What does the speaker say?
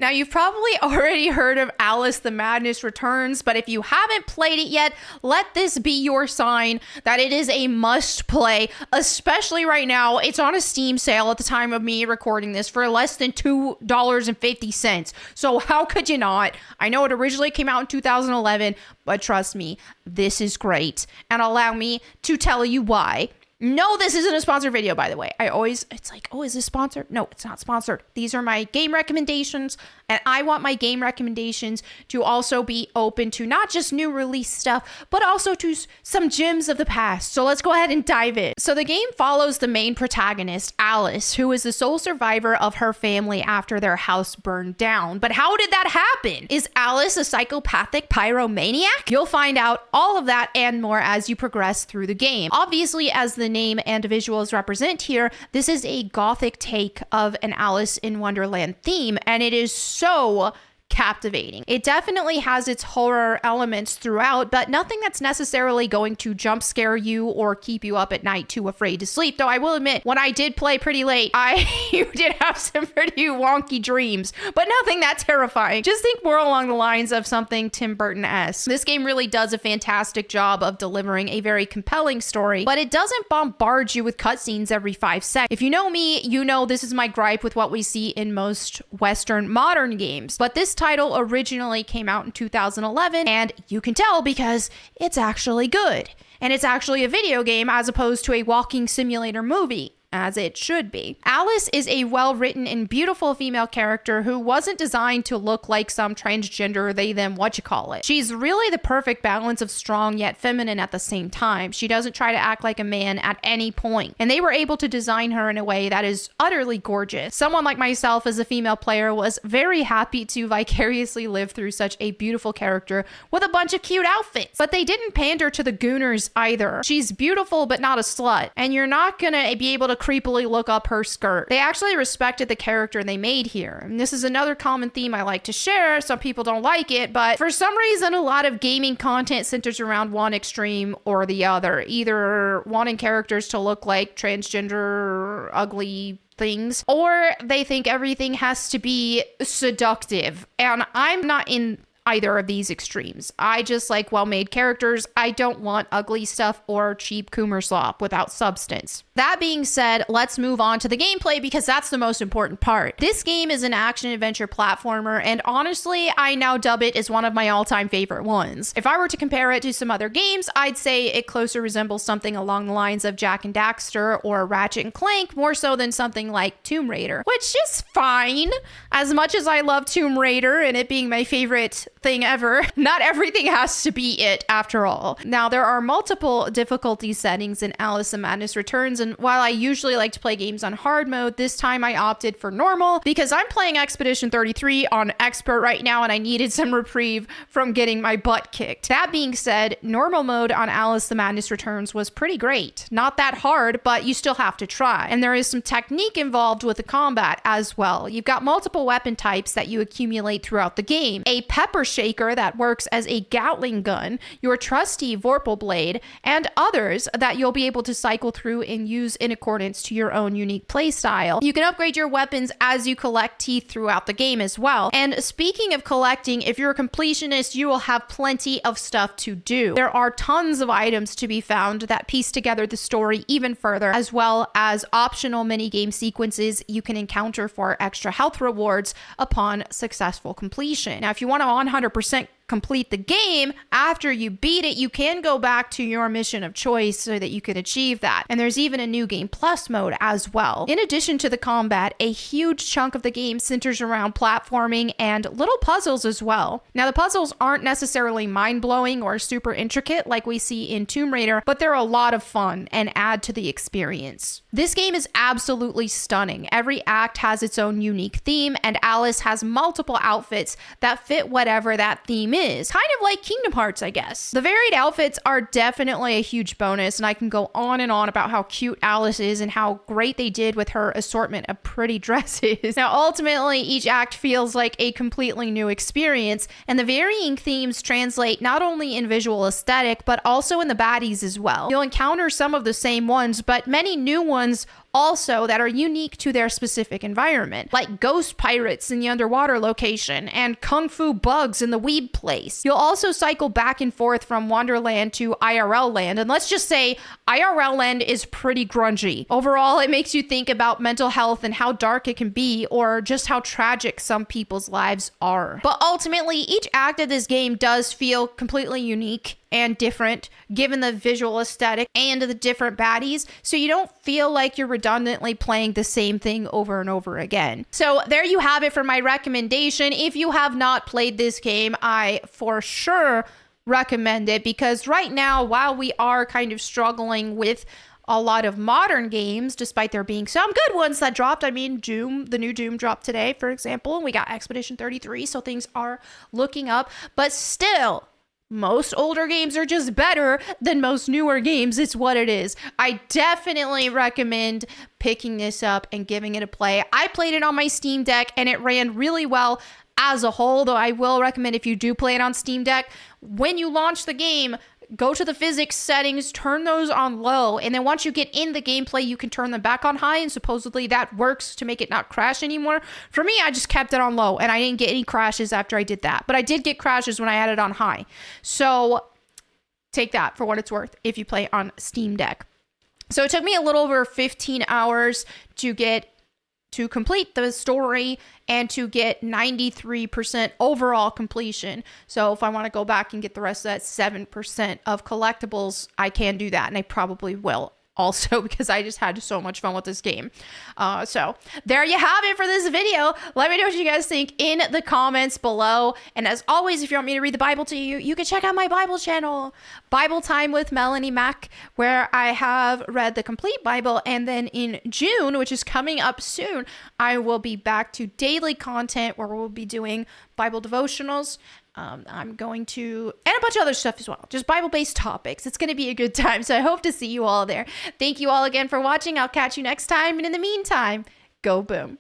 Now, you've probably already heard of Alice the Madness Returns, but if you haven't played it yet, let this be your sign that it is a must play, especially right now. It's on a Steam sale at the time of me recording this for less than $2.50. So how could you not? I know it originally came out in 2011, but trust me, this is great. And allow me to tell you why. No, this isn't a sponsored video, by the way. It's like, oh, is this sponsored? No, it's not sponsored. These are my game recommendations, and I want my game recommendations to also be open to not just new release stuff, but also to some gems of the past. So let's go ahead and dive in. So the game follows the main protagonist, Alice, who is the sole survivor of her family after their house burned down. But how did that happen? Is Alice a psychopathic pyromaniac? You'll find out all of that and more as you progress through the game. Obviously, as the name and visuals represent here, this is a gothic take of an Alice in Wonderland theme, and it is so captivating. It definitely has its horror elements throughout, but nothing that's necessarily going to jump scare you or keep you up at night too afraid to sleep. Though I will admit, when I did play pretty late, I did have some pretty wonky dreams, but nothing that terrifying. Just think more along the lines of something Tim Burton-esque. This game really does a fantastic job of delivering a very compelling story, but it doesn't bombard you with cutscenes every 5 seconds. If you know me, you know this is my gripe with what we see in most Western modern games, but this title originally came out in 2011, and you can tell because it's actually good. And it's actually a video game as opposed to a walking simulator movie, as it should be. Alice is a well-written and beautiful female character who wasn't designed to look like some transgender they-them whatchamacallit. She's really the perfect balance of strong yet feminine at the same time. She doesn't try to act like a man at any point, and they were able to design her in a way that is utterly gorgeous. Someone like myself as a female player was very happy to vicariously live through such a beautiful character with a bunch of cute outfits. But they didn't pander to the gooners either. She's beautiful but not a slut, and you're not gonna be able to creepily look up her skirt. They actually respected the character they made here. And this is another common theme I like to share. Some people don't like it, but for some reason, a lot of gaming content centers around one extreme or the other, either wanting characters to look like transgender, ugly things, or they think everything has to be seductive. And I'm not in either of these extremes. I just like well-made characters. I don't want ugly stuff or cheap Coomer slop without substance. That being said, let's move on to the gameplay because that's the most important part. This game is an action-adventure platformer, and honestly, I now dub it as one of my all-time favorite ones. If I were to compare it to some other games, I'd say it closer resembles something along the lines of Jak and Daxter or Ratchet and Clank, more so than something like Tomb Raider, which is fine. As much as I love Tomb Raider and it being my favorite thing ever, not everything has to be it after all. Now, there are multiple difficulty settings in Alice the Madness Returns, and while I usually like to play games on hard mode, this time I opted for normal because I'm playing Expedition 33 on expert right now and I needed some reprieve from getting my butt kicked. That being said, normal mode on Alice the Madness Returns was pretty great. Not that hard, but you still have to try. And there is some technique involved with the combat as well. You've got multiple weapon types that you accumulate throughout the game. A pepper shaker that works as a Gatling gun, your trusty Vorpal blade, and others that you'll be able to cycle through and use in accordance to your own unique playstyle. You can upgrade your weapons as you collect teeth throughout the game as well. And speaking of collecting, if you're a completionist, you will have plenty of stuff to do. There are tons of items to be found that piece together the story even further, as well as optional minigame sequences you can encounter for extra health rewards upon successful completion. Now, if you want to 100% complete the game after you beat it, you can go back to your mission of choice so that you can achieve that. And there's even a new game plus mode as well. In addition to the combat, a huge chunk of the game centers around platforming and little puzzles as well. Now, the puzzles aren't necessarily mind-blowing or super intricate like we see in Tomb Raider, but they're a lot of fun and add to the experience. This game is absolutely stunning. Every act has its own unique theme, and Alice has multiple outfits that fit whatever that theme is. Kind of like Kingdom Hearts, I guess. The varied outfits are definitely a huge bonus, and I can go on and on about how cute Alice is and how great they did with her assortment of pretty dresses. Now, ultimately, each act feels like a completely new experience, and the varying themes translate not only in visual aesthetic, but also in the baddies as well. You'll encounter some of the same ones, but many new ones also that are unique to their specific environment, like ghost pirates in the underwater location and kung fu bugs in the weeb place. You'll also cycle back and forth from Wonderland to IRL land, and let's just say IRL land is pretty grungy. Overall, it makes you think about mental health and how dark it can be, or just how tragic some people's lives are. But ultimately, each act of this game does feel completely unique and different given the visual aesthetic and the different baddies, so you don't feel like you're redundantly playing the same thing over and over again. So there you have it for my recommendation. If you have not played this game, I for sure recommend it, because right now, while we are kind of struggling with a lot of modern games, despite there being some good ones that dropped. I mean, Doom, the new Doom dropped today, for example, and we got Expedition 33, so things are looking up, but still, most older games are just better than most newer games. It's what it is. I definitely recommend picking this up and giving it a play. I played it on my Steam Deck and it ran really well as a whole, though I will recommend, if you do play it on Steam Deck, when you launch the game, go to the physics settings, turn those on low, and then once you get in the gameplay, you can turn them back on high, and supposedly that works to make it not crash anymore. For me, I just kept it on low, and I didn't get any crashes after I did that, but I did get crashes when I had it on high. So take that for what it's worth if you play on Steam Deck. So it took me a little over 15 hours to complete the story and to get 93% overall completion. So if I want to go back and get the rest of that 7% of collectibles, I can do that, and I probably will also, because I just had so much fun with this game. So there you have it for this video. Let me know what you guys think in the comments below. And as always, if you want me to read the Bible to you, you can check out my Bible channel, Bible Time with Melanie Mack, where I have read the complete Bible. And then in June, which is coming up soon, I will be back to daily content where we'll be doing Bible devotionals. I'm going to, and a bunch of other stuff as well, just Bible-based topics. It's going to be a good time, so I hope to see you all there. Thank you all again for watching. I'll catch you next time, and in the meantime, go boom.